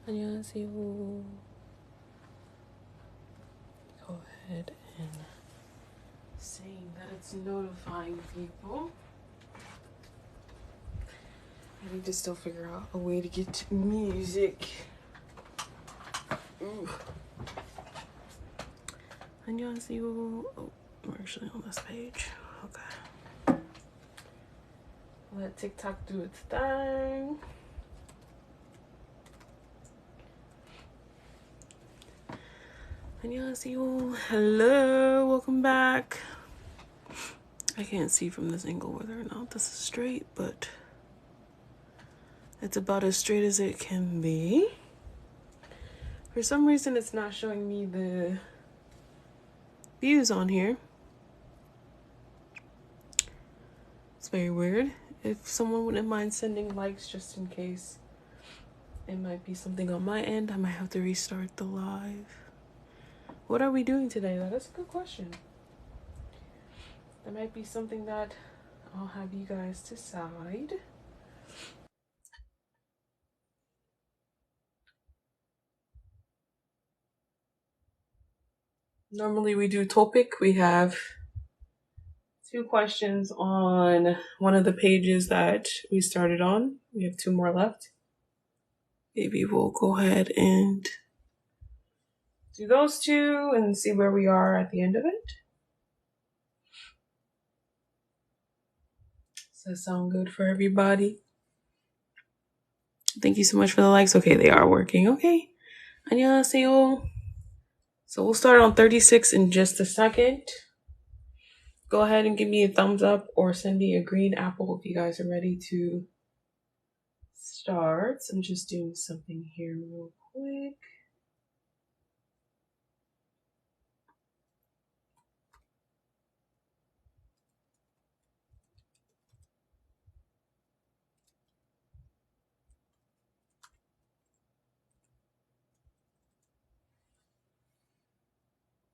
안녕하세요. Go ahead and saying that it's notifying people. I need to still figure out a way to get to music. Ooh. 안녕하세요. Oh, we're actually on this page. Okay. Let TikTok do its thing. 안녕하세요. Hello. Welcome back. I can't see from this angle whether or not this is straight, but it's about as straight as it can be. For some reason, it's not showing me the views on here. It's very weird. If someone wouldn't mind sending likes just in case, it might be something on my end. I might have to restart the live. What are we doing today? That is a good question. That might be something that I'll have you guys decide. Normally we do TOPIK. We have 2 questions on one of the pages that we started on. We have 2 more left. Maybe we'll go ahead and do those 2 and see where we are at the end of it. Does that sound good for everybody? Thank you so much for the likes. Okay, they are working. Okay. 안녕하세요. So we'll start on 36 in just a second. Go ahead and give me a thumbs up or send me a green apple if you guys are ready to start. I'm just doing something here real quick.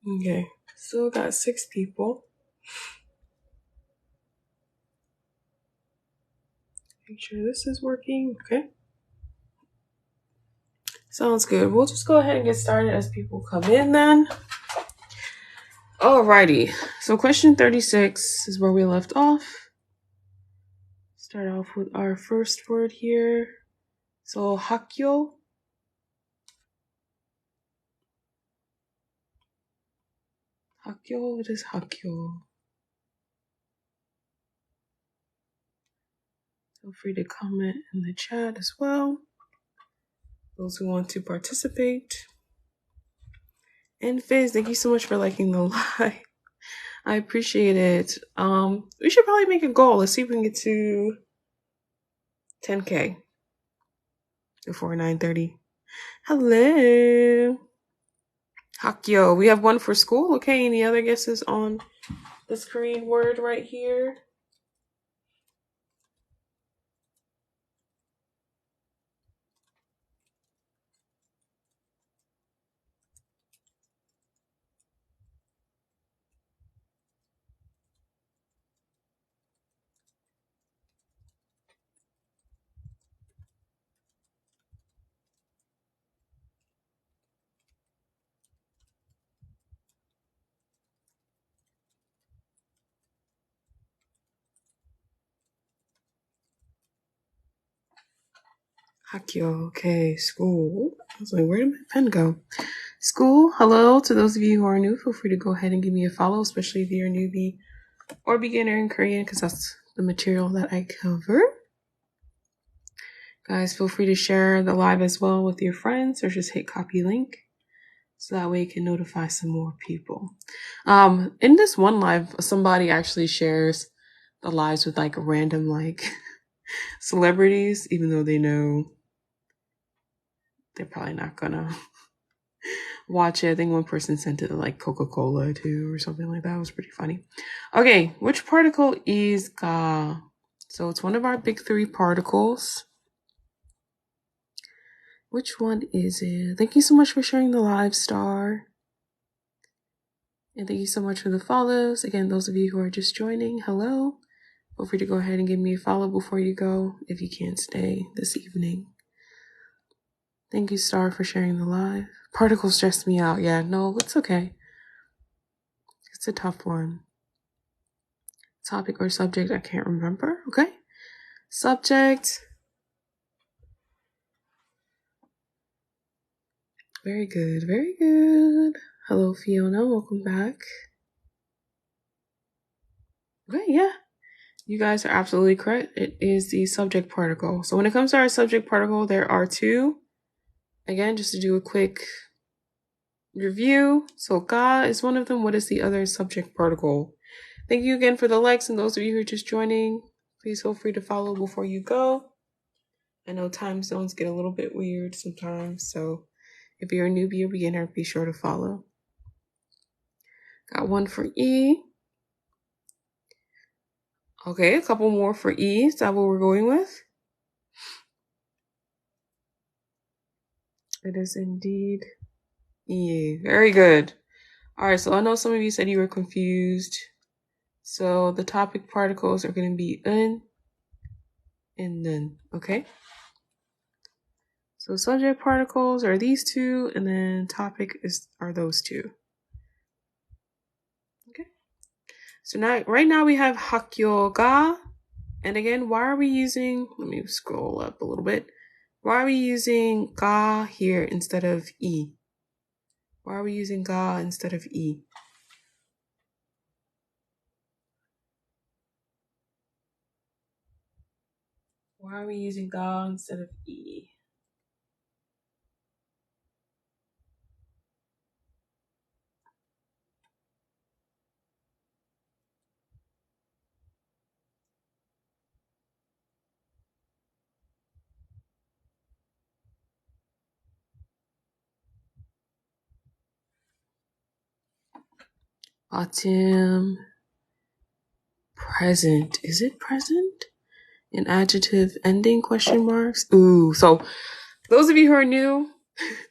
Okay, still got 6 people. Make sure this is working. Okay. Sounds good. We'll just go ahead and get started as people come in then. Alrighty. So question 36 is where we left off. Start off with our first word here. So 학교. 학교, what is 학교? Feel free to comment in the chat as well. Those who want to participate. And Fizz, thank you so much for liking the live. I appreciate it. We should probably make a goal. Let's see if we can get to 10K before 9:30. Hello. 학교. We have one for school. Okay, any other guesses on this Korean word right here? 학교. Okay, school. I was like, where did my pen go? School. Hello to those of you who are new. Feel free to go ahead and give me a follow, especially if you're a newbie or beginner in Korean, because that's the material that I cover. Guys, feel free to share the live as well with your friends or just hit copy link so that way you can notify some more people. In this one live, somebody actually shares the lives with like random like celebrities, even though they know they're probably not gonna watch it. I think one person sent it to like Coca-Cola too or something like that. It was pretty funny. Okay, which particle is ga? So it's one of our big 3 particles. Which one is it? Thank you so much for sharing the live, Star. And thank you so much for the follows. Again, those of you who are just joining, hello. Feel free to go ahead and give me a follow before you go if you can't stay this evening. Thank you, Star, for sharing the live. Particles stress me out. Yeah, no, it's okay. It's a tough one. Topic or subject, I can't remember. Okay. Subject. Very good. Very good. Hello, Fiona. Welcome back. Okay, yeah. You guys are absolutely correct. It is the subject particle. So when it comes to our subject particle, there are two. Again, just to do a quick review. So ga is one of them. What is the other subject particle? Thank you again for the likes, and those of you who are just joining, please feel free to follow before you go. I know time zones get a little bit weird sometimes, so if you're a newbie or beginner, be sure to follow. Got one for E. Okay, a couple more for E. Is that what we're going with? It is indeed E. Very good. All right, so I know some of you said you were confused. So the topic particles are going to be un and then, okay? So subject particles are these two, and then topic are those two. Okay. So now, right now we have hakyo ga. And again, why are we using, let me scroll up a little bit. Why are we using ga here instead of e? Why are we using ga instead of e? Why are we using ga instead of e? Autumn. Present. Is it present? An adjective ending question marks? Ooh, so those of you who are new,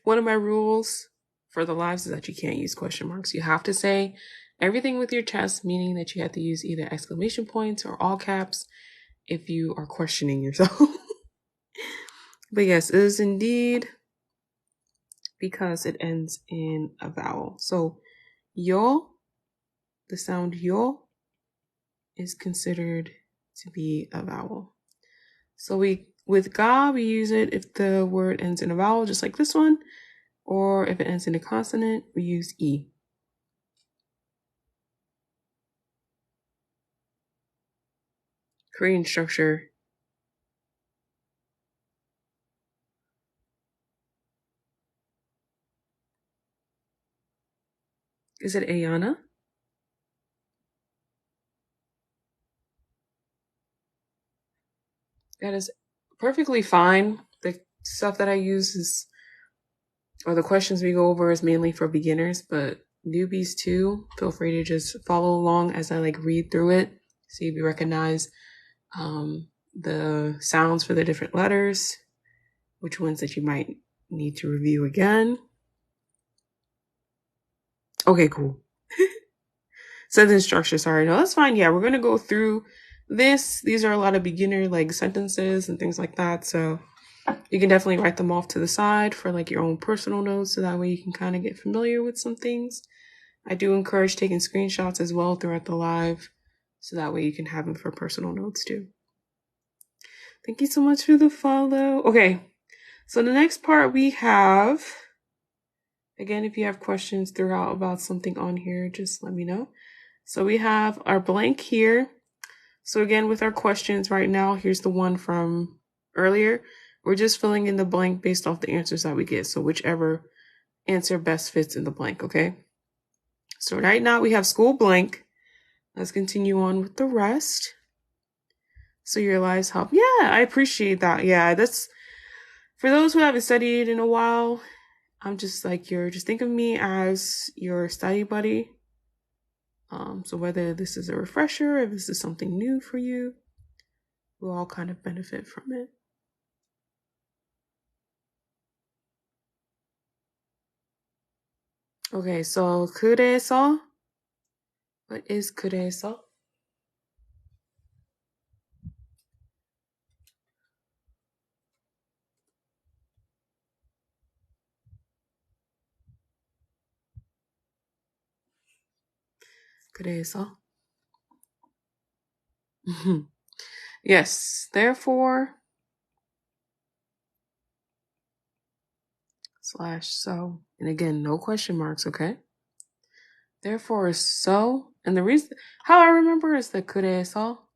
one of my rules for the lives is that you can't use question marks. You have to say everything with your chest, meaning that you have to use either exclamation points or all caps if you are questioning yourself. But yes, it is indeed because it ends in a vowel. So yo, the sound yo, is considered to be a vowel. So with ga, we use it if the word ends in a vowel, just like this one, or if it ends in a consonant, we use e. Korean structure. Is it Ayana? That is perfectly fine. The stuff that I use is, or the questions we go over is mainly for beginners, but newbies too, feel free to just follow along as I read through it. See if you recognize the sounds for the different letters, which ones that you might need to review again. Okay, cool. Sentence structure, sorry. No, that's fine. Yeah, we're going to go through this. These are a lot of beginner sentences and things like that. So you can definitely write them off to the side for your own personal notes. So that way you can kind of get familiar with some things. I do encourage taking screenshots as well throughout the live. So that way you can have them for personal notes too. Thank you so much for the follow. Okay. So the next part we have, again, if you have questions throughout about something on here, just let me know. So we have our blank here. So again, with our questions right now, here's the one from earlier. We're just filling in the blank based off the answers that we get. So whichever answer best fits in the blank, okay? So right now we have school blank. Let's continue on with the rest. So your lives help. Yeah, I appreciate that. Yeah, that's for those who haven't studied in a while. I'm just just think of me as your study buddy. So whether this is a refresher, if this is something new for you, we'll all kind of benefit from it. Okay, so 그래서, what is 그래서? 그래서. Yes, therefore / so. And again, no question marks, okay? Therefore is so. And the reason, how I remember is that 그래서.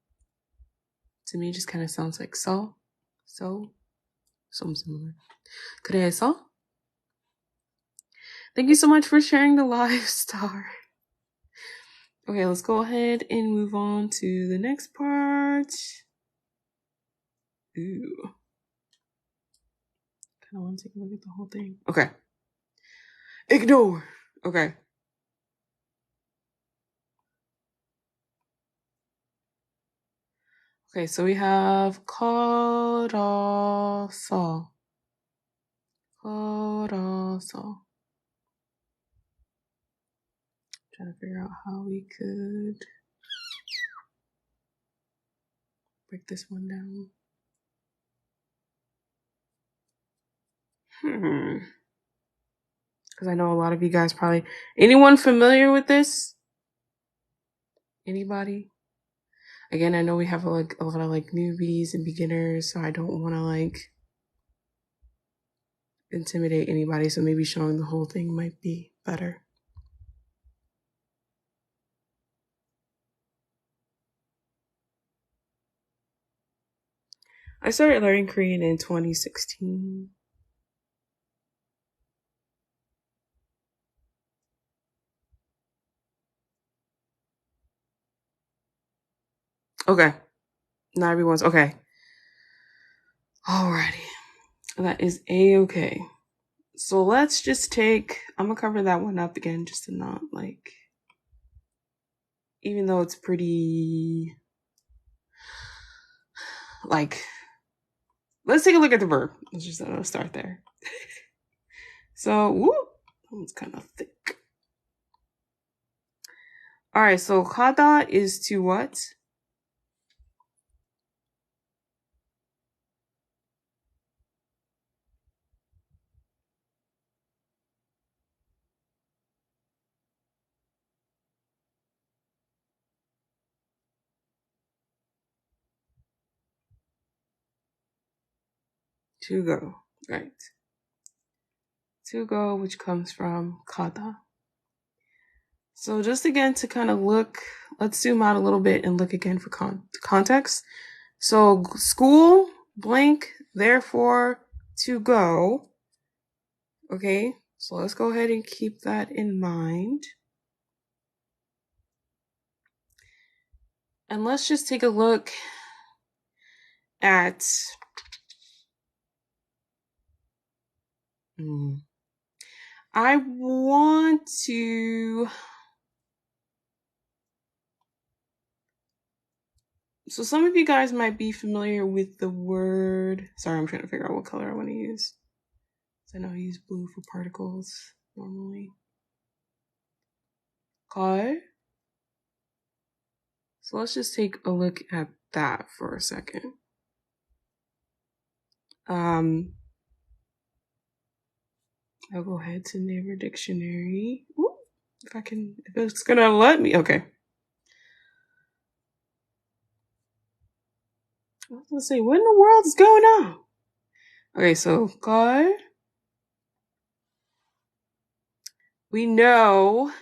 To me, just kind of sounds like so. So. Something similar. 그래서. Thank you so much for sharing the live star. Okay, let's go ahead and move on to the next part. Ooh. Kind of want to take a look at the whole thing. Okay. Ignore. Okay. Okay, so we have 걸어서. 걸어서. Trying to figure out how we could break this one down. Because I know a lot of you guys probably... Anyone familiar with this? Anybody? Again, I know we have a lot of newbies and beginners, so I don't want to intimidate anybody, so maybe showing the whole thing might be better. I started learning Korean in 2016. Okay. Not everyone's okay. Alrighty. That is A-okay. So let's just take... I'm going to cover that one up again just to not even though it's pretty... let's take a look at the verb. Let's just start there. So, whoop, that one's kind of thick. All right, so 가다 is to what? To go, right. To go, which comes from 가다. So just again to kind of look, let's zoom out a little bit and look again for context. So school, blank, therefore, to go. Okay, so let's go ahead and keep that in mind. And let's just take a look at... I want to... So some of you guys might be familiar with the word... Sorry, I'm trying to figure out what color I want to use. I know I use blue for particles normally. 걸. So let's just take a look at that for a second. I'll go ahead to Naver Dictionary. Ooh, if it's gonna let me. Okay. I was gonna say, what in the world is going on? Okay, so 걸. We know.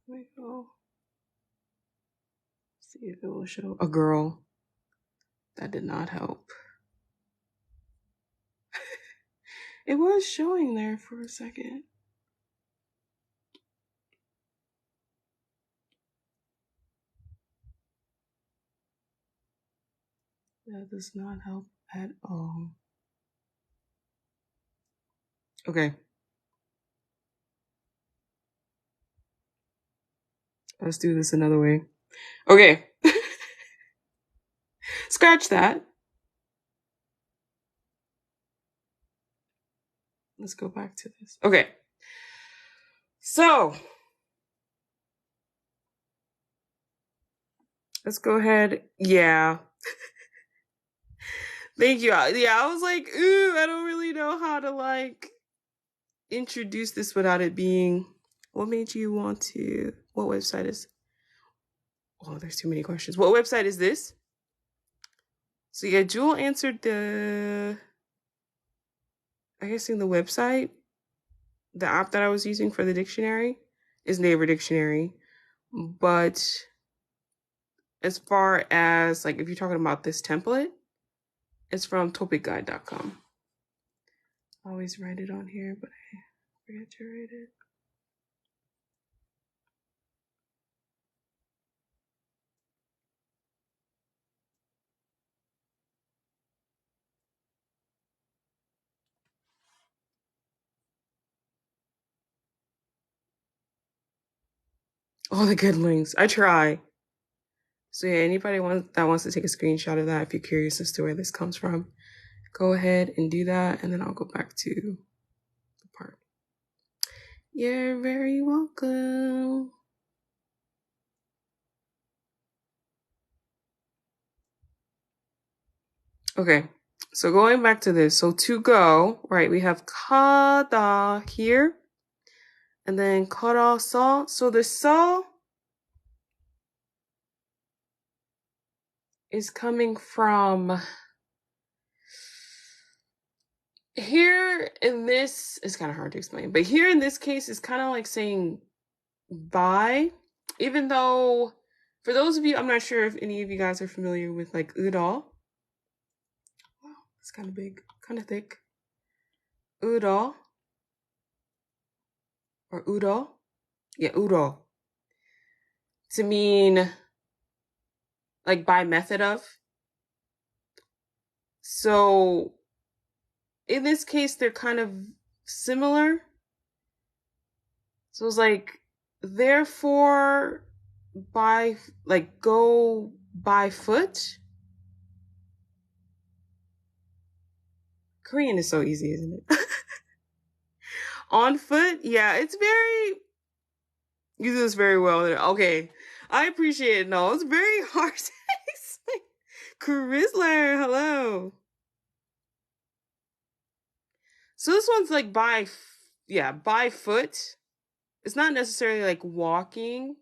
Let's see if it will show a girl. That did not help. It was showing there for a second. That does not help at all. Okay. Let's do this another way. Okay. Scratch that. Let's go back to this. Okay. So let's go ahead. Yeah. Thank you. Yeah, I was like, ooh, I don't really know how to introduce this without it being What made you want to, what website is, oh, there's too many questions. What website is this? So yeah, Jewel answered the, I guess in the website, the app that I was using for the dictionary is Naver Dictionary. But as far as like, if you're talking about this template, it's from topicguide.com. I always write it on here, but I forget to write it. All the good links. I try. So yeah, anybody that wants to take a screenshot of that, if you're curious as to where this comes from, go ahead and do that, and then I'll go back to the part. You're very welcome. Okay, so going back to this, so to go, right, we have kada here, and then kara sa. So the sa is coming from here in this, it's kind of hard to explain, but here in this case, it's kind of like saying bye, even though for those of you, I'm not sure if any of you guys are familiar with like udal. Wow, it's kind of big, kind of thick. Udal or udal. Yeah, udal. To mean like by method of. So in this case, they're kind of similar. So it's like, therefore, by like go by foot. Korean is so easy, isn't it? On foot, yeah, it's very, you do this very well. Okay, I appreciate it. No, it's very hard to explain. Chrysler, hello. So this one's like by foot. It's not necessarily like walking.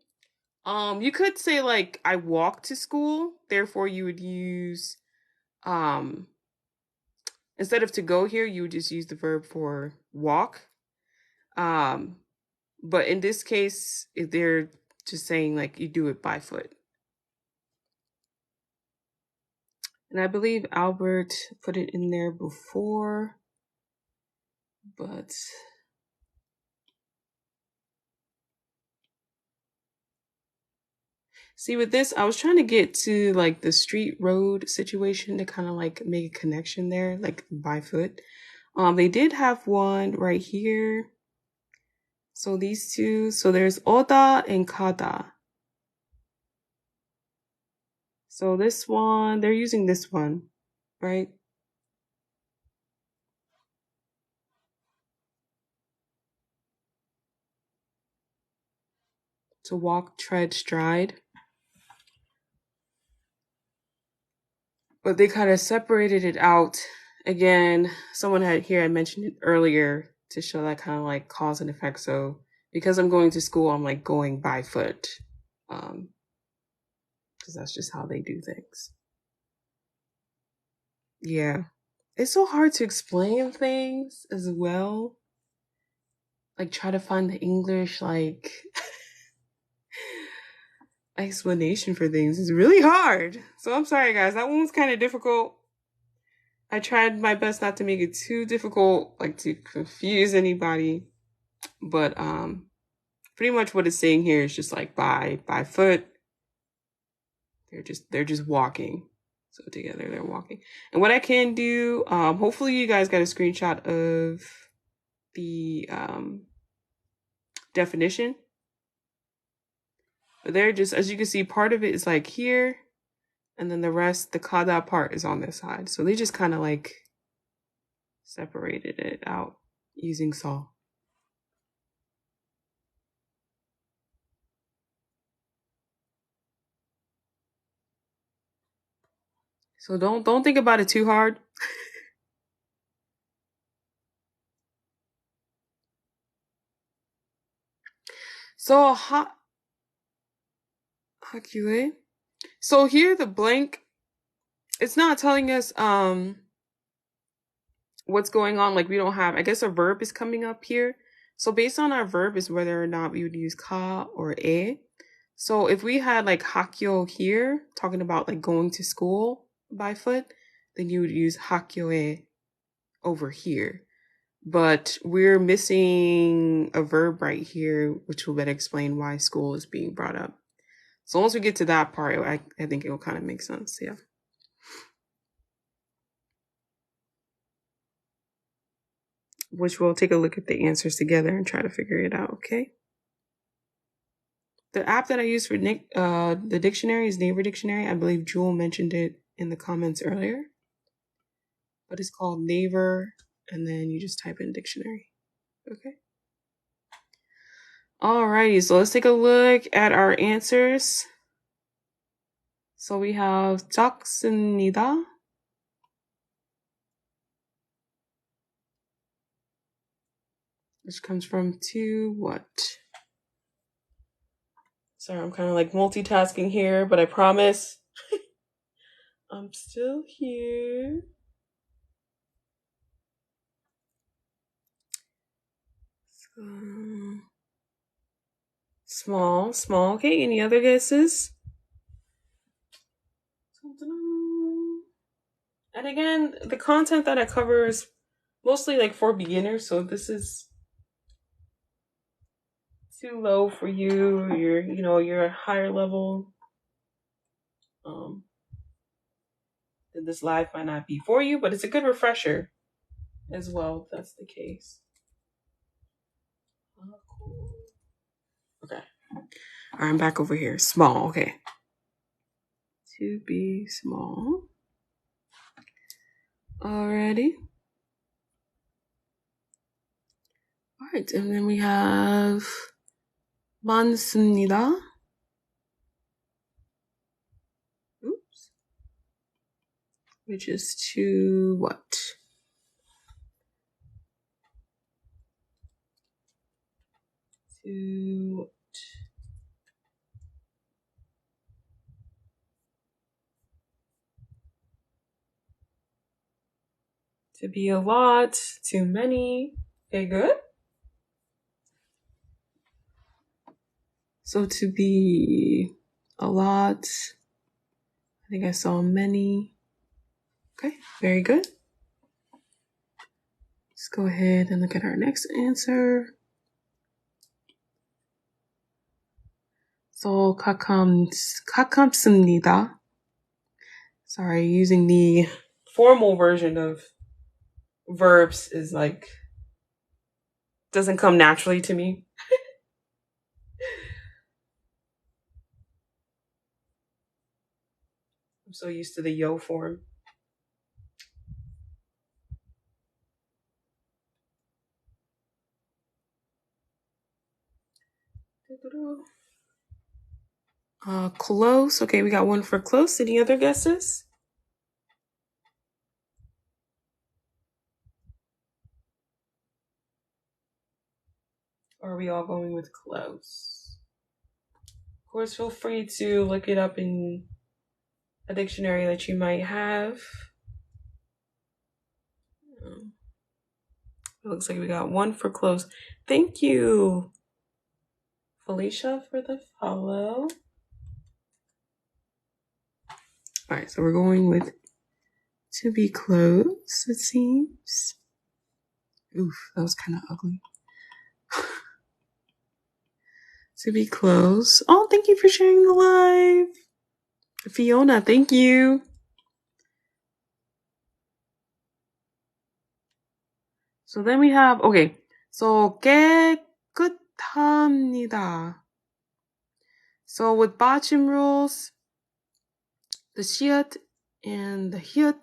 You could say like I walk to school. Therefore, you would use instead of to go here, you would just use the verb for walk. But in this case, if they're just saying like you do it by foot. And I believe Albert put it in there before, but see with this, I was trying to get to like the street road situation to kind of like make a connection there, like by foot. They did have one right here. So these two, so there's oda and kada. So this one, they're using this one, right? To walk, tread, stride. But they kind of separated it out. Again, someone had mentioned it earlier to show that kind of like cause and effect. So because I'm going to school, I'm like going by foot. Because that's just how they do things. Yeah. It's so hard to explain things as well. Like try to find the English like explanation for things is really hard. So I'm sorry guys, that one was kind of difficult. I tried my best not to make it too difficult, like to confuse anybody. But pretty much what it's saying here is just like by foot. They're just walking. So together they're walking. And what I can do, hopefully you guys got a screenshot of the definition. But they're just, as you can see, part of it is like here, and then the rest, the kada part is on this side. So they just kind of like separated it out using saw. So don't think about it too hard. So hakue. So here the blank, it's not telling us what's going on. Like we don't have, I guess a verb is coming up here. So based on our verb is whether or not we would use ka or e. So if we had like hakyo here, talking about like going to school by foot, then you would use hakyoe over here. But we're missing a verb right here, which will better explain why school is being brought up. So once we get to that part, I think it will kind of make sense. Yeah. Which we'll take a look at the answers together and try to figure it out, okay? The app that I use for the dictionary is Naver Dictionary. I believe Jewel mentioned it in the comments earlier. But it's called Naver, and then you just type in dictionary. Okay. Alrighty, so let's take a look at our answers. So we have 작습니다, which comes from to what? Sorry, I'm kind of like multitasking here, but I promise I'm still here. Small. Okay, any other guesses? And again, the content that I cover is mostly like for beginners, so this is too low for you, you're a higher level, then this live might not be for you, but it's a good refresher as well, if that's the case. Okay. All right, I'm back over here. Small, okay. To be small. Alrighty. All right, and then we have 많습니다. Oops. Which is to what? To what? To be a lot, too many. Okay, good. So to be a lot, I think I saw many. Okay, very good. Let's go ahead and look at our next answer. So 가깝습니다. Sorry, using the formal version of verbs is like doesn't come naturally to me. I'm so used to the yo form. Close. Okay, we got one for close. Any other guesses? Or are we all going with close? Of course, feel free to look it up in a dictionary that you might have. It looks like we got one for close. Thank you, Felicia, for the follow. All right, so we're going with to be close, it seems. Oof, that was kind of ugly. To be close. Oh, thank you for sharing the live. Fiona, thank you. So then we have, okay. So 깨끗합니다. So with bachim rules, the shiat and the hiat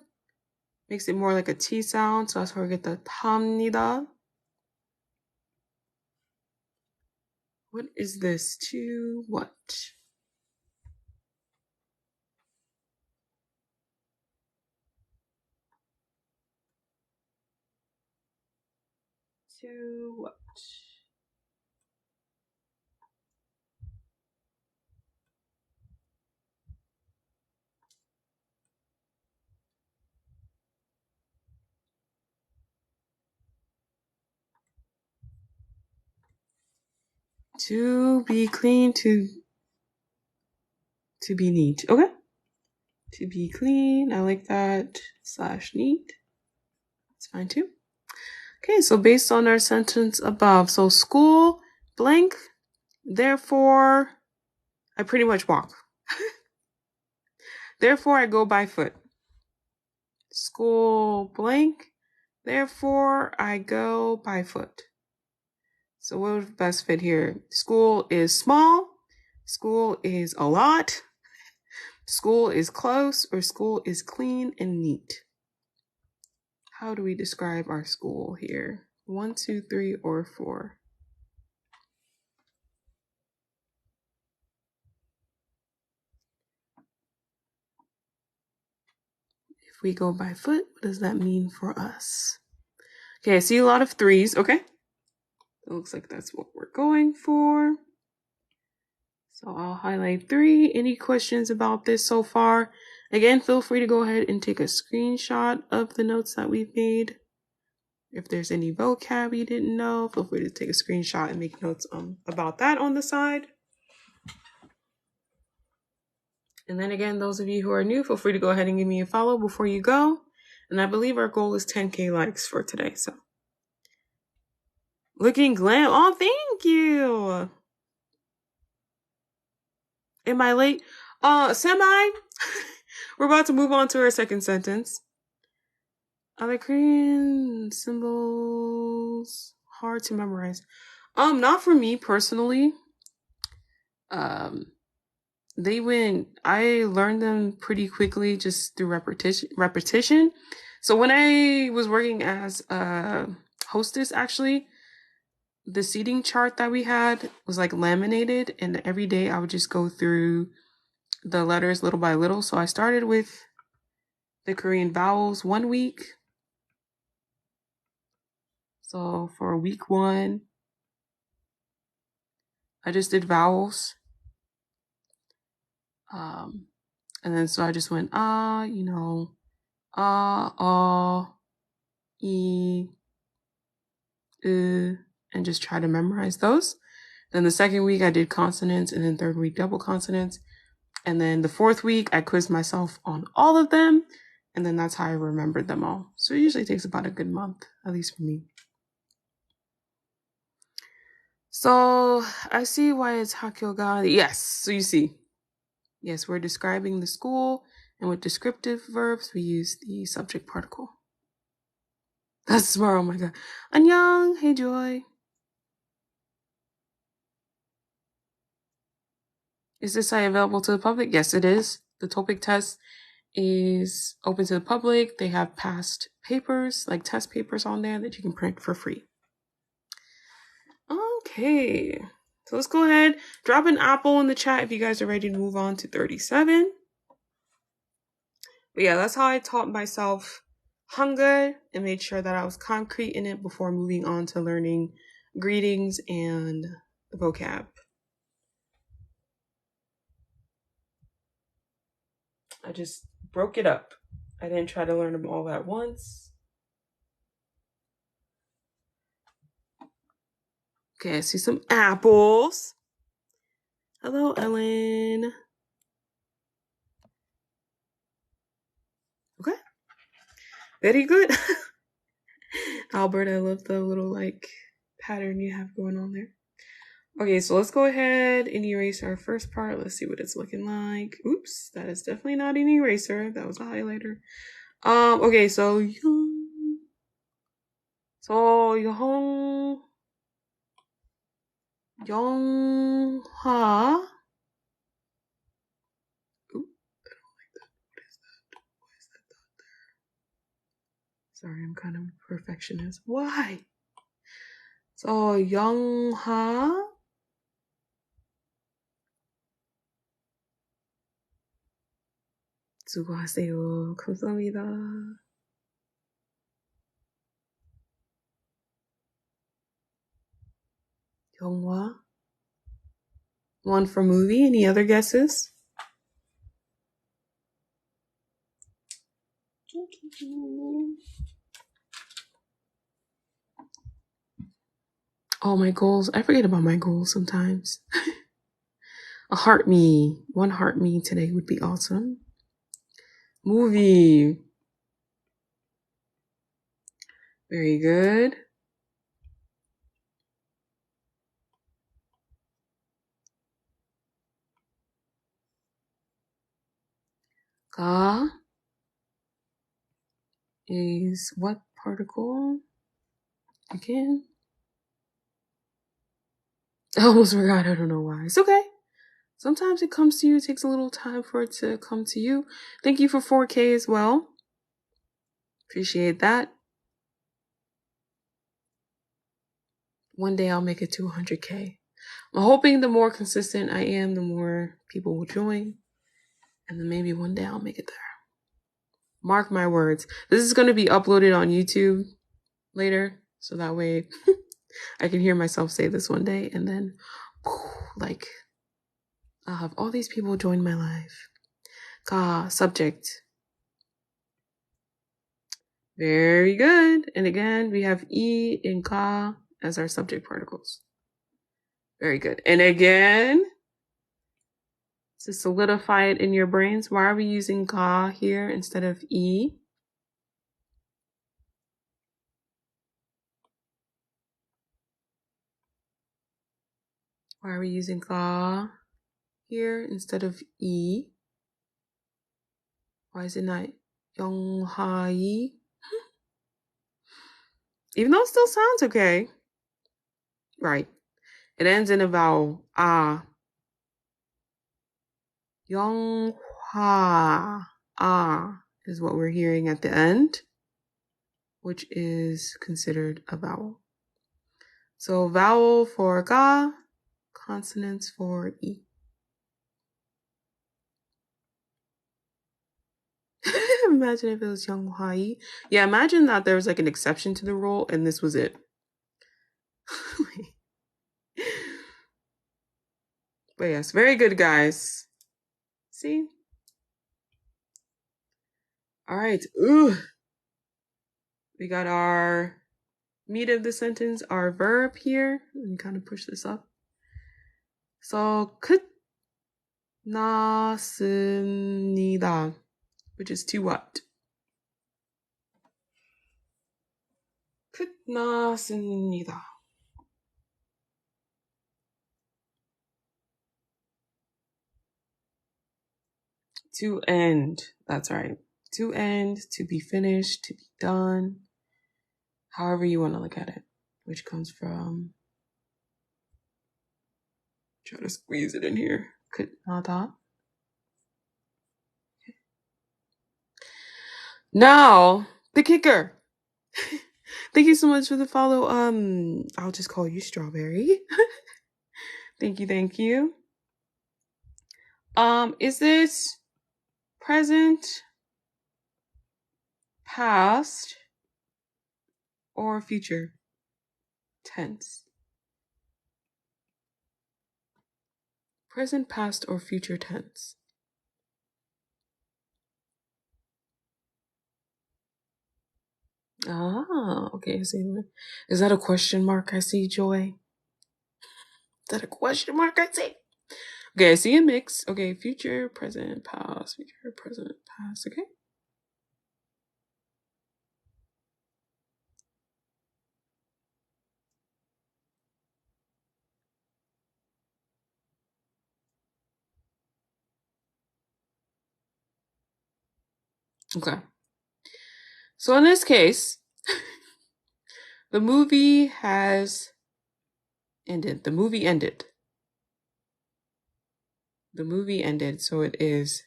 makes it more like a T sound. So that's where we get the tab니다. What is this? To what? To what? To be clean, to be neat. Okay. To be clean. I like that. / neat. It's fine too. Okay, so based on our sentence above, so school blank, therefore I pretty much walk. Therefore I go by foot. School blank, therefore I go by foot. So what would best fit here? School is small, school is a lot, school is close, or school is clean and neat. How do we describe our school here? 1, 2, 3, or 4? If we go by foot, what does that mean for us? Okay, I see a lot of 3s. Okay. It looks like that's what we're going for. So I'll highlight 3. Any questions about this so far? Again, feel free to go ahead and take a screenshot of the notes that we've made. If there's any vocab you didn't know, feel free to take a screenshot and make notes about that on the side. And then again, those of you who are new, feel free to go ahead and give me a follow before you go. And I believe our goal is 10K likes for today. So looking glam. Oh, thank you. Am I late? Semi. We're about to move on to our second sentence. Other Korean symbols hard to memorize. Not for me personally. I learned them pretty quickly just through repetition. So when I was working as a hostess, actually, the seating chart that we had was like laminated, and every day I would just go through the letters little by little. So I started with the Korean vowels 1 week. So for week 1, I just did vowels. And then so I just went e, and just try to memorize those. Then the second week I did consonants, and then third week double consonants. And then the fourth week I quizzed myself on all of them, and then that's how I remembered them all. So it usually takes about a good month, at least for me. So I see why it's Hakyoga. Yes, so you see. Yes, we're describing the school, and with descriptive verbs, we use the subject particle. That's smart, oh my god. Annyeong, hey Joy. Is this site available to the public? Yes, it is. The TOPIK test is open to the public. They have past papers, like test papers on there that you can print for free. Okay, so let's go ahead. Drop an apple in the chat if you guys are ready to move on to 37. But yeah, that's how I taught myself Hangul and made sure that I was concrete in it before moving on to learning greetings and vocab. I just broke it up. I didn't try to learn them all at once. Okay, I see some apples. Hello, Ellen. Okay. Very good. Albert, I love the little pattern you have going on there. Okay, so let's go ahead and erase our first part. Let's see what it's looking like. Oops, that is definitely not an eraser. That was a highlighter. Okay, so Yongha. Oop, I don't like that. What is that? Why is that dot there? Sorry, I'm kind of a perfectionist. Why? So Yongha. 수고하세요. 감사합니다. 영화. One for movie. Any other guesses? Oh, my goals. I forget about my goals sometimes. A heart me. One heart me today would be awesome. Movie. Very good. Ka is what particle? Again? I almost forgot. I don't know why. It's okay. Sometimes it comes to you. It takes a little time for it to come to you. Thank you for 4K as well. Appreciate that. One day I'll make it to 100K. I'm hoping the more consistent I am, the more people will join. And then maybe one day I'll make it there. Mark my words. This is going to be uploaded on YouTube later. So that way I can hear myself say this one day. And then, like, I'll have all these people join my live. Ka, subject. Very good. And again, we have E and Ka as our subject particles. Very good. And again, to solidify it in your brains, why are we using Ka here instead of E? Why are we using Ka here instead of E? Why is it not Yonghai? Even though it still sounds okay. Right. It ends in a vowel. Ah. Yonghua. Ah is what we're hearing at the end, which is considered a vowel. So vowel for Ga, consonants for E. Imagine if it was Yonghai. Yeah, imagine that there was like an exception to the rule and this was it. But yes, very good, guys. See? All right. Ooh. We got our meat of the sentence, our verb here. Let me kind of push this up. So, 끝났습니다, which is to what? 끝났습니다. To end. That's right. To end, to be finished, to be done. However you want to look at it. Which comes from... Try to squeeze it in here. 끝나다. Now, the kicker. Thank you so much for the follow. I'll just call you Strawberry. Thank you. Is this present, past, or future tense? Present, past, or future tense? Ah, okay. Is that a question mark I see, Joy? Is that a question mark I see? Okay, I see a mix. Okay, future, present, past, future, present, past. Okay. Okay. So in this case, the movie has ended. The movie ended. The movie ended, so it is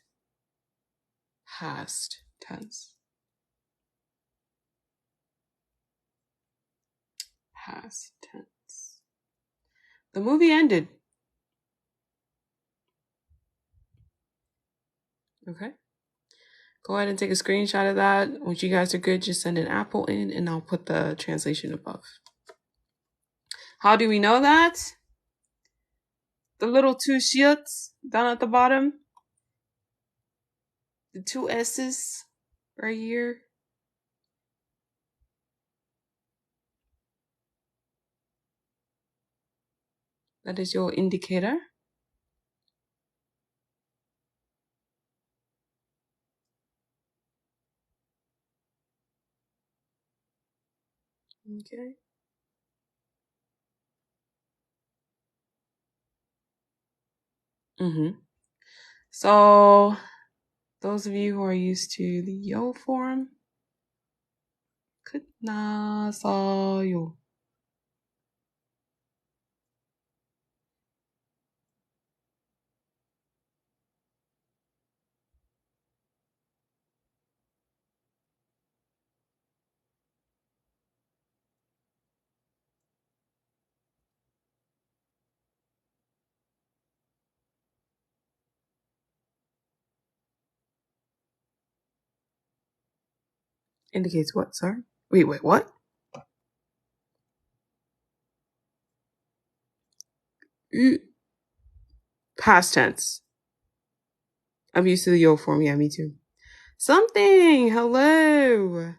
past tense. Past tense. The movie ended. Okay. Go ahead and take a screenshot of that. Once you guys are good, just send an apple in and I'll put the translation above. How do we know that? The little two shits down at the bottom. The two S's right here. That is your indicator. Okay. So those of you who are used to the yo form, 끝났어요. Indicates what, sorry? Wait, what? Past tense. I'm used to the yo form. Yeah, me too. Something. Hello.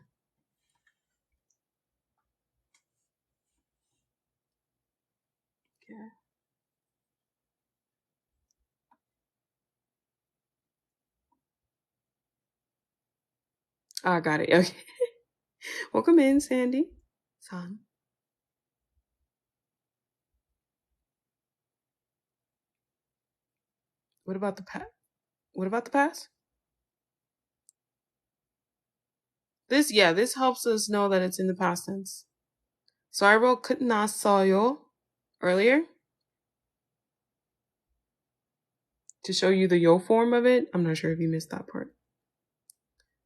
Okay. I got it. Okay. Welcome in, Sandy. San. What about the past? What about the past? This helps us know that it's in the past tense. So I wrote 끝났어요 earlier to show you the yo form of it. I'm not sure if you missed that part.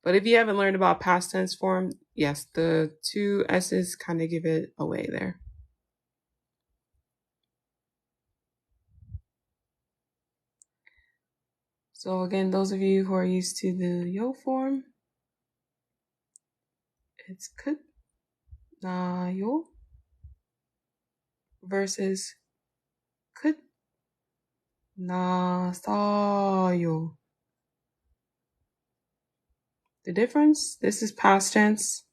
But if you haven't learned about past tense form, yes, the two S's kind of give it away there. So again, those of you who are used to the yo form, it's 끝나요 versus 끝났어요. The difference, this is past tense.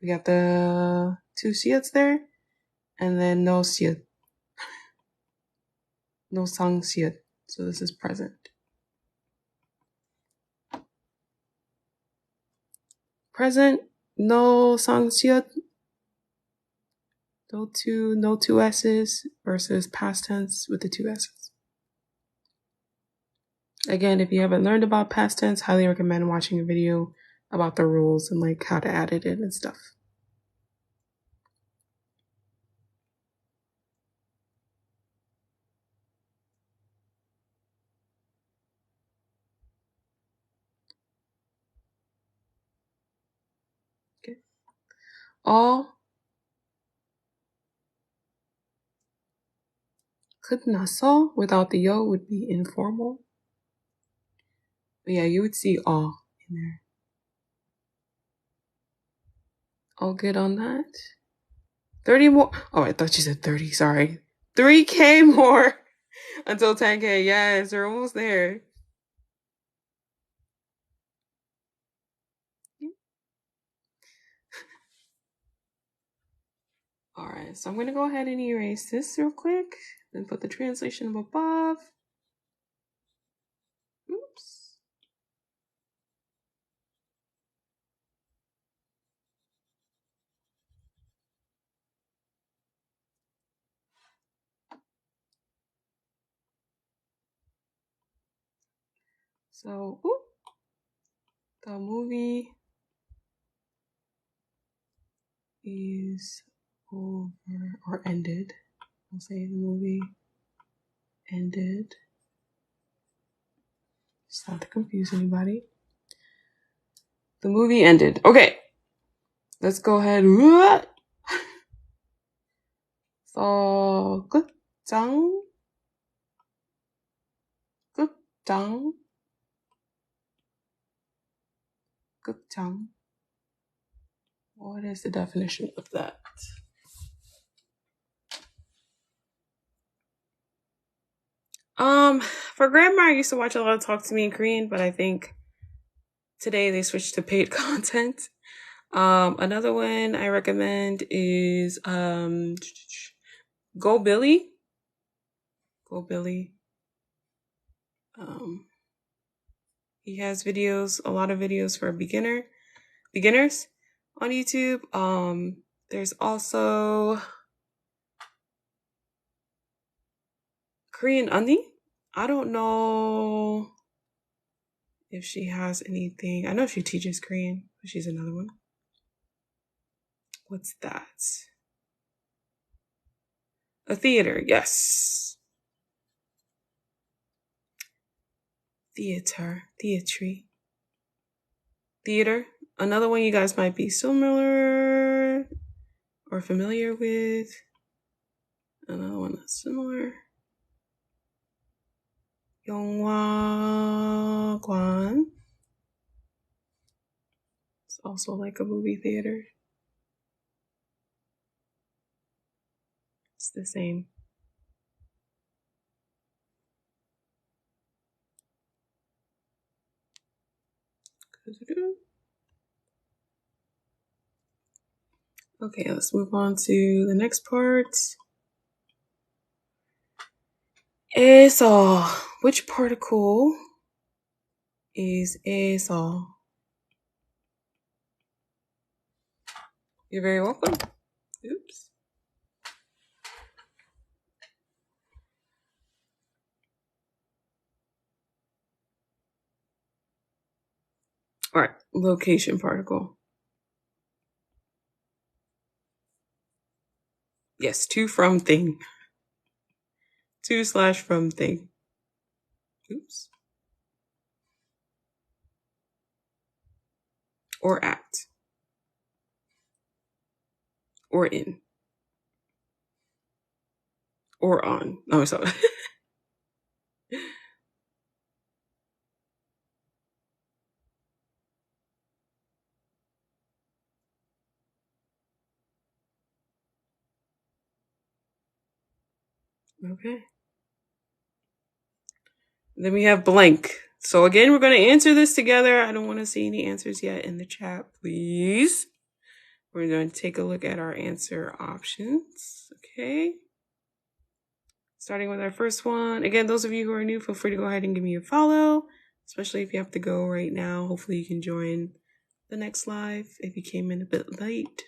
We got the two siyats there, and then no siyat. No sang siyat. So this is present. Present, no sang siyat. No two S's versus past tense with the two S's. Again, if you haven't learned about past tense, highly recommend watching a video about the rules and like how to add it in and stuff. Okay. All 끝났어 without the yo would be informal. But yeah, you would see all in there. All good on that? 30 more. Oh, I thought you said 30. Sorry. 3K more until 10K. Yes, we're almost there. All right, so I'm going to go ahead and erase this real quick and put the translation up above. Oops. So, the movie is over or ended. I'll say the movie ended. Just not to confuse anybody. The movie ended. Okay. Let's go ahead. So, 끝장. 끝장. 끝장. What is the definition of that? For grammar, I used to watch a lot of Talk to Me in Korean, but I think today they switched to paid content. Another one I recommend is Go Billy. Go Billy. He has videos, a lot of videos for beginners on YouTube. There's also Korean Onion. I don't know if she has anything. I know she teaches Korean, but she's another one. What's that? A theater, yes. Theatre. Another one you guys might be similar or familiar with. Another one that's similar. Yonghwa-gwan. It's also like a movie theater. It's the same. Okay, let's move on to the next part. 에서. Which particle is 에서? You're very welcome. Oops. All right, location particle. Yes, to from thing. To/from thing. Oops. Or at. Or in. Or on. Oh, sorry. Okay. Then we have blank. So again, we're going to answer this together. I don't want to see any answers yet in the chat, please. We're going to take a look at our answer options. Okay. Starting with our first one. Again, those of you who are new, feel free to go ahead and give me a follow, especially if you have to go right now. Hopefully you can join the next live if you came in a bit late.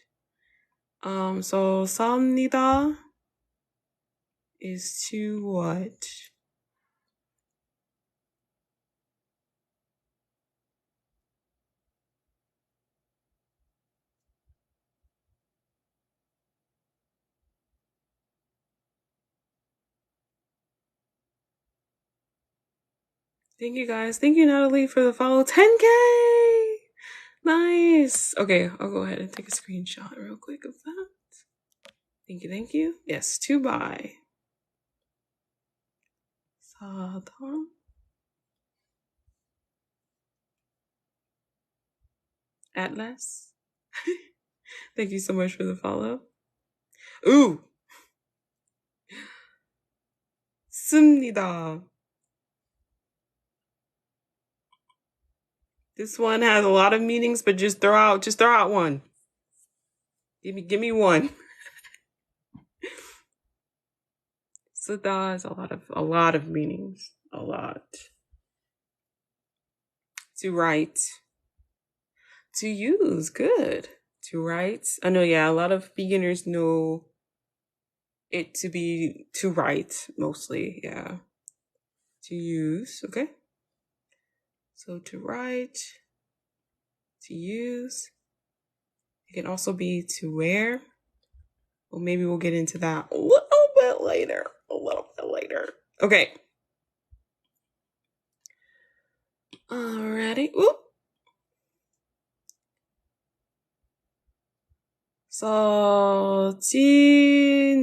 So 쌉니다 is to what? Thank you guys. Thank you, Natalie, for the follow. 10K! Nice. Okay, I'll go ahead and take a screenshot real quick of that. Thank you. Yes, to buy. 사다. Atlas. Thank you so much for the follow. Ooh. 씁니다. This one has a lot of meanings, but just throw out one. Give me one. 쓰다 has a lot of meanings. A lot. To write. To use. Good. To write. I know, yeah, a lot of beginners know it to be to write mostly, yeah. To use, okay. So to write, to use. It can also be to wear. Well, maybe we'll get into that a little bit later. Okay. Alrighty. Oop. So 지냅니다.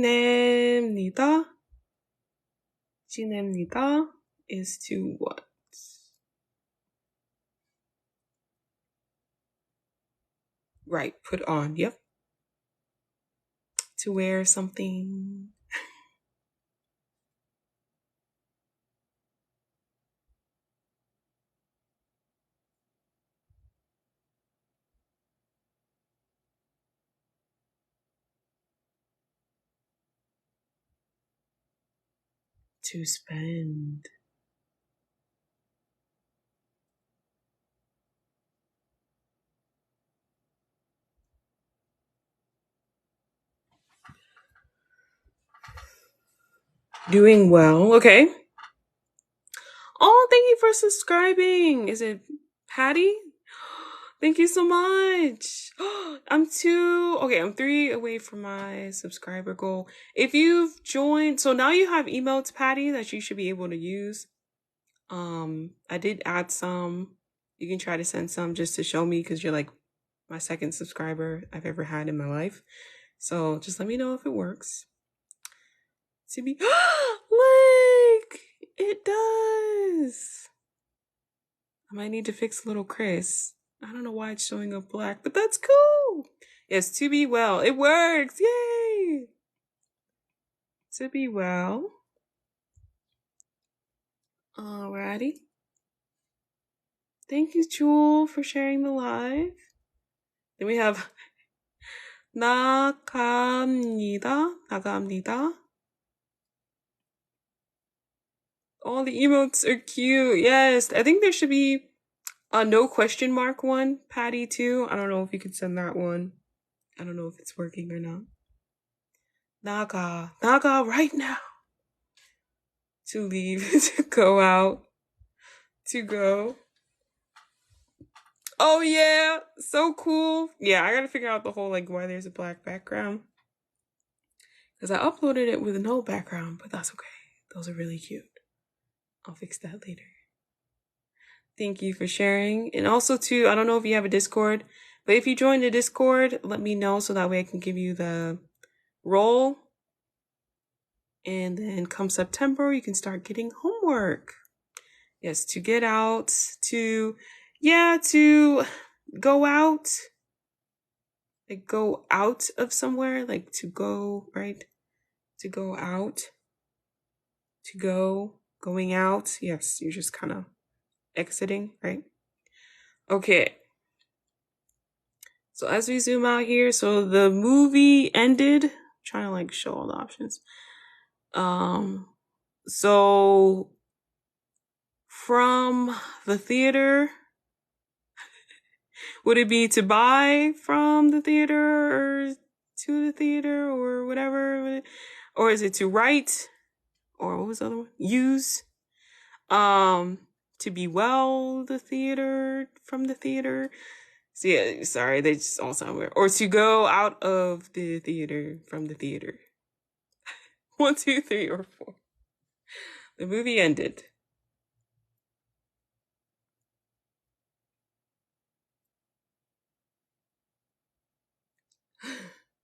지냅니다 is to what? Right, put on. Yep. To wear something. to spend. Doing well. Okay. Oh, thank you for subscribing. Is it Patty? Thank you so much. I'm 3 away from my subscriber goal. If you've joined, so now you have emotes, Patty, that you should be able to use. I did add some. You can try to send some just to show me because you're like my second subscriber I've ever had in my life. So just let me know if it works. To be like it does. I might need to fix little Chris. I don't know why it's showing up black, but that's cool. Yes, to be well. It works. Yay. To be well. Alrighty. Thank you, Jewel, for sharing the live. Then we have 나갑니다. 나갑니다. All the emotes are cute. Yes, I think there should be a no question mark one, Patty, too. I don't know if you could send that one. I don't know if it's working or not. Naga right now. To leave, to go out, to go. Oh yeah, so cool. Yeah, I gotta figure out the whole like why there's a black background. Because I uploaded it with no background, but that's okay. Those are really cute. I'll fix that later. Thank you for sharing. And also too, I don't know if you have a Discord, but if you join the Discord, let me know so that way I can give you the role. And then come September, you can start getting homework. Yes, to get out, to go out. Like go out of somewhere, like to go, right? To go out. To go, going out. Yes, you're just kind of exiting, right? Okay. So as we zoom out here, so the movie ended. I'm trying to like show all the options. So from the theater, would it be to buy from the theater or to the theater or whatever? Or is it to write? Or what was the other one? Use. To be well, the theater, from the theater. So yeah, sorry, they just all sound weird. Or to go out of the theater, from the theater. 1, 2, 3, or 4. The movie ended.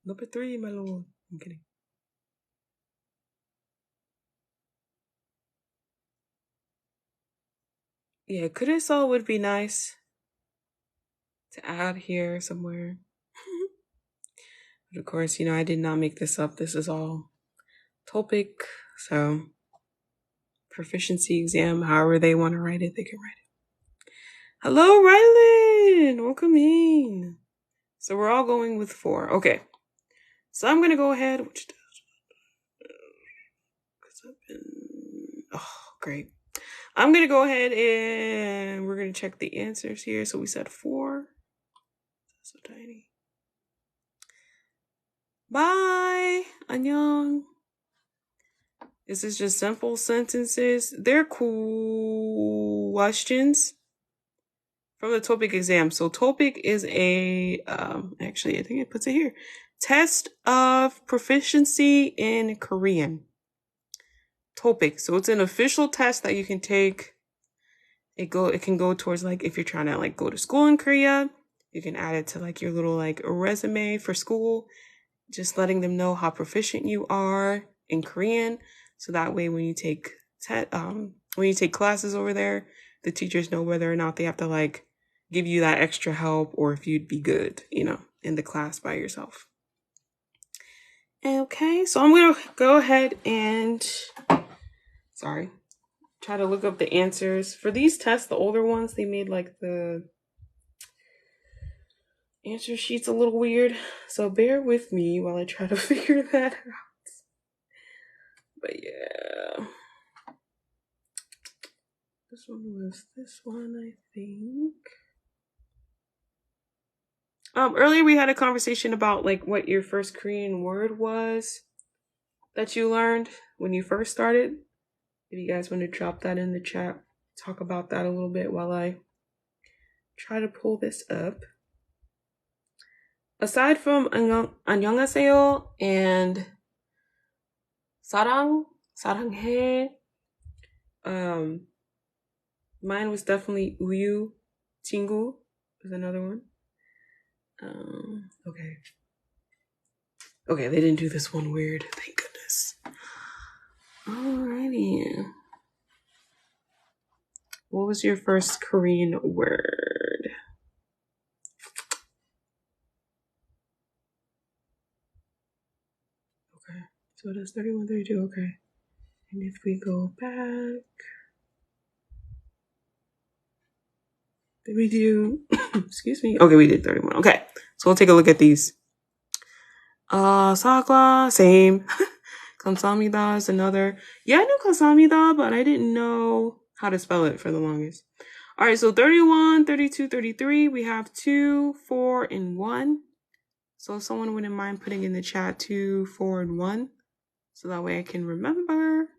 Number 3, my lord. I'm kidding. Yeah, Kurosawa would be nice to add here somewhere. But of course, I did not make this up. This is all TOPIK. So, proficiency exam, however they want to write it, they can write it. Hello, Rylan! Welcome in. So we're all going with 4. Okay. So I'm going to go ahead. Oh, great. I'm going to go ahead and we're going to check the answers here. So we said 4. So tiny. Bye. 안녕. This is just simple sentences. They're cool questions from the TOPIK exam. So TOPIK is a, actually, I think it puts it here. Test of proficiency in Korean. TOPIK. So it's an official test that you can take. It can go towards like if you're trying to like go to school in Korea, you can add it to like your little like resume for school, just letting them know how proficient you are in Korean. So that way when you take classes over there, the teachers know whether or not they have to like give you that extra help or if you'd be good, in the class by yourself. Okay, so I'm going to go ahead and try to look up the answers. For these tests, the older ones, they made like the answer sheets a little weird. So bear with me while I try to figure that out. But yeah. This one was this one, I think. Earlier we had a conversation about like what your first Korean word was that you learned when you first started. If you guys want to drop that in the chat, talk about that a little bit while I try to pull this up. Aside from 안녕하세요 and 사랑해, mine was definitely 우유, 친구 was another one. Okay, they didn't do this one weird, thank goodness. Alrighty. What was your first Korean word? Okay, so that's 31, 32, okay. And if we go back, did we do, excuse me? Okay, we did 31. Okay, so we'll take a look at these. 사과, same. 감사합니다 is another. Yeah, I knew 감사합니다, but I didn't know how to spell it for the longest. All right, so 31, 32, 33, we have 2, 4, and 1. So if someone wouldn't mind putting in the chat 2, 4, and 1, so that way I can remember.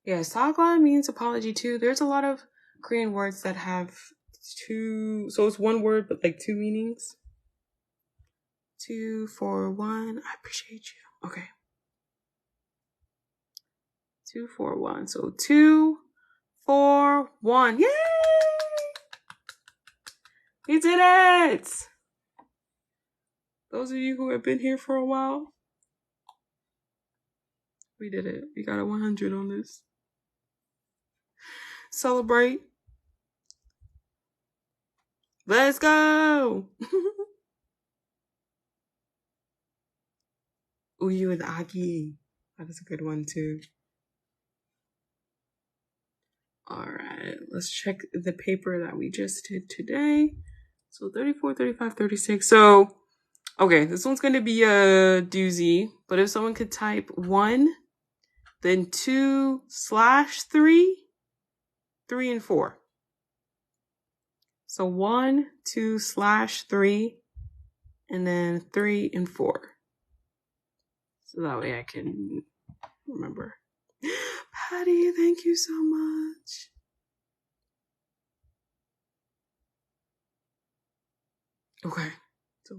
Yeah, 사과 means apology too. There's a lot of Korean words that have two, so it's one word but like two meanings. 2, 4, 1. I appreciate you. Okay. 2, 4, 1. So 2, 4, 1. Yay! We did it! Those of you who have been here for a while, we did it. We got a 100 on this. Celebrate. Let's go! Uyu and Aki. That is a good one too. Alright, let's check the paper that we just did today. So 34, 35, 36. So, okay, this one's going to be a doozy. But if someone could type 1, then 2/3, 3, and 4. So 1, 2/3, and then 3 and 4. So that way I can remember. Patty, thank you so much. Okay. So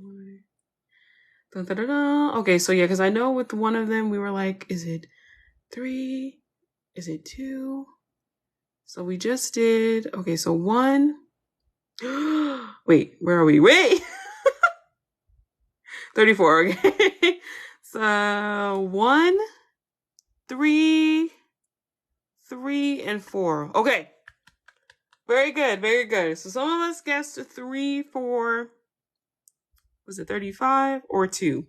okay, so yeah, because I know with one of them we were like, is it 3? Is it 2? So we just did, okay, so 1. Wait, where are we? Wait! 34, okay. So 1, 3, 3, and 4. Okay. Very good, very good. So some of us guessed 3, 4, was it 35 or 2?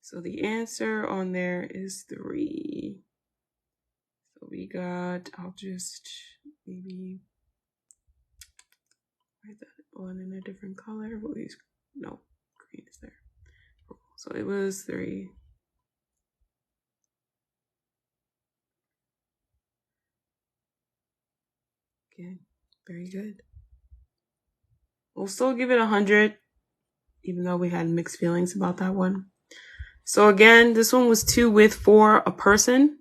So the answer on there is 3. So we got, I'll just maybe write that one in a different color. No, green is there. So it was 3. Okay, very good. We'll still give it 100, even though we had mixed feelings about that one. So again, this one was 2 with 4, a person.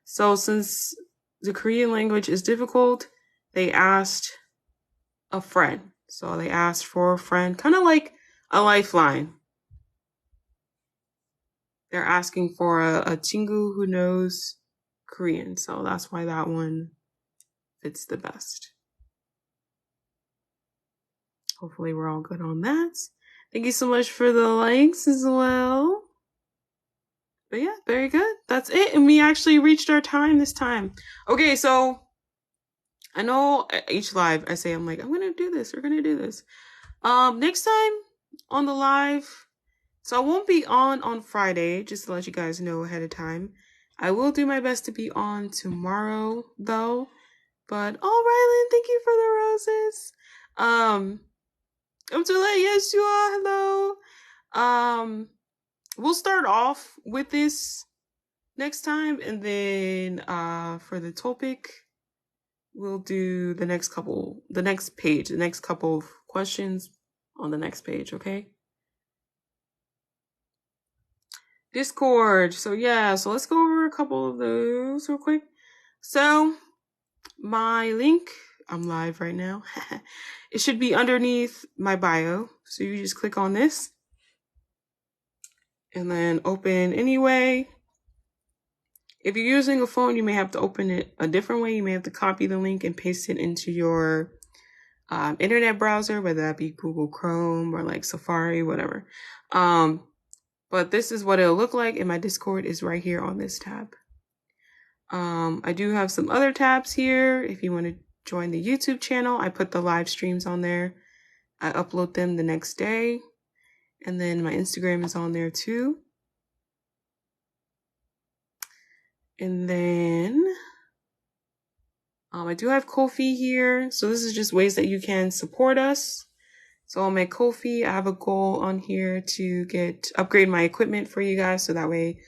So since the Korean language is difficult, they asked a friend. So they asked for a friend, kind of like a lifeline. They're asking for a 친구 who knows Korean. So that's why that one fits the best. Hopefully we're all good on that. Thank you so much for the likes as well. But yeah, very good. That's it. And we actually reached our time this time. Okay, so I know each live I say, I'm like, I'm going to do this. We're going to do this. Next time on the live, so I won't be on Friday, just to let you guys know ahead of time. I will do my best to be on tomorrow, though. But, Rylan, thank you for the roses. I'm too late. Yes, you are. Hello. We'll start off with this next time. And then for the topic, we'll do the next couple of questions on the next page, okay? Discord. So let's go over a couple of those real quick. So my link, I'm live right now. It should be underneath my bio. So you just click on this and then open anyway. If you're using a phone, you may have to open it a different way. You may have to copy the link and paste it into your internet browser, whether that be Google Chrome or like Safari, whatever. But this is what it'll look like, and my Discord is right here on this tab. I do have some other tabs here. If you want to join the YouTube channel, I put the live streams on there. I upload them the next day. And then my Instagram is on there too. And then I do have Ko-fi here. So this is just ways that you can support us. So on my Ko-fi, I have a goal on here to upgrade my equipment for you guys. So that way,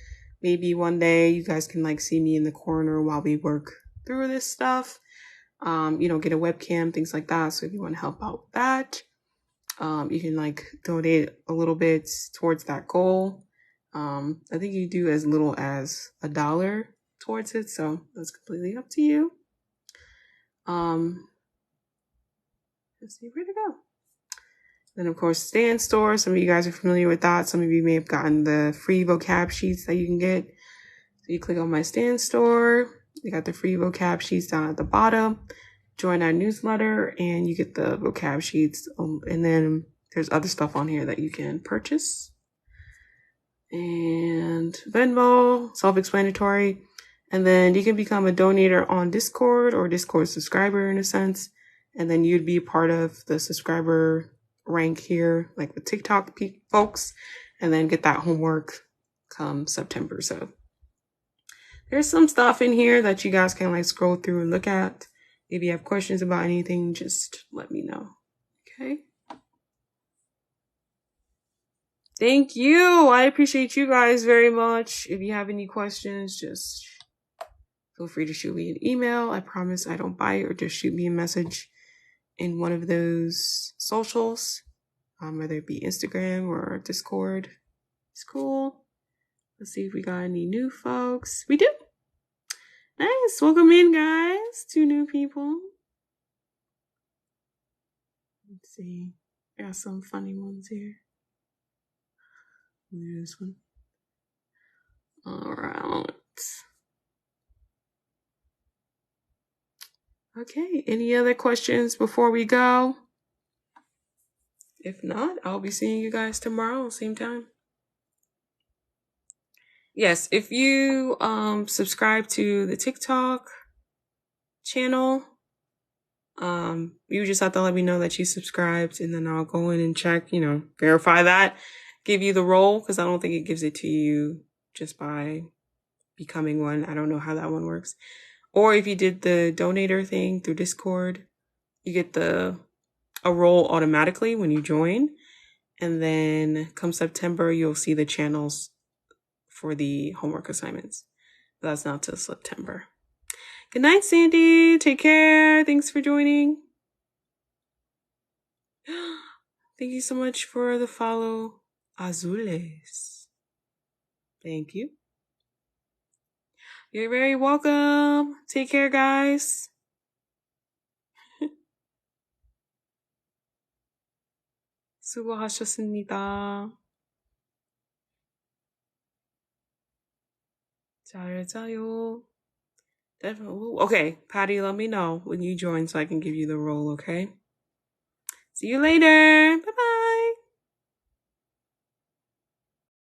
maybe one day you guys can like see me in the corner while we work through this stuff. Get a webcam, things like that. So if you want to help out with that, you can like donate a little bit towards that goal. I think you do as little as $1 towards it. So that's completely up to you. Let's see where to go. Then, of course, Stand Store. Some of you guys are familiar with that. Some of you may have gotten the free vocab sheets that you can get. So you click on my Stand Store. You got the free vocab sheets down at the bottom. Join our newsletter, and you get the vocab sheets. And then there's other stuff on here that you can purchase. And Venmo, self-explanatory. And then you can become a donator on Discord or Discord subscriber in a sense. And then you'd be part of the subscriber rank here, like with TikTok folks, and then get that homework come September. So there's some stuff in here that you guys can like scroll through and look at. If you have questions about anything, just let me know. Okay. Thank you. I appreciate you guys very much. If you have any questions, just feel free to shoot me an email. I promise I don't bite, or just shoot me a message in one of those socials, whether it be Instagram or Discord. It's cool. Let's see if we got any new folks. We do. Nice. Welcome in, guys. 2 new people. Let's see. I got some funny ones here. Look at this one. All right. Okay. Any other questions before we go? If not, I'll be seeing you guys tomorrow, same time. Yes, if you subscribe to the TikTok channel, you just have to let me know that you subscribed, and then I'll go in and check, verify that, give you the role, because I don't think it gives it to you just by becoming one. I don't know how that one works. Or if you did the donator thing through Discord, you get a role automatically when you join. And then come September, you'll see the channels for the homework assignments. But that's not till September. Good night, Sandy. Take care. Thanks for joining. Thank you so much for the follow, Azules. Thank you. You're very welcome. Take care, guys. 수고하셨습니다. 잘 자요. Definitely. Okay, Patty, let me know when you join so I can give you the role, okay? See you later.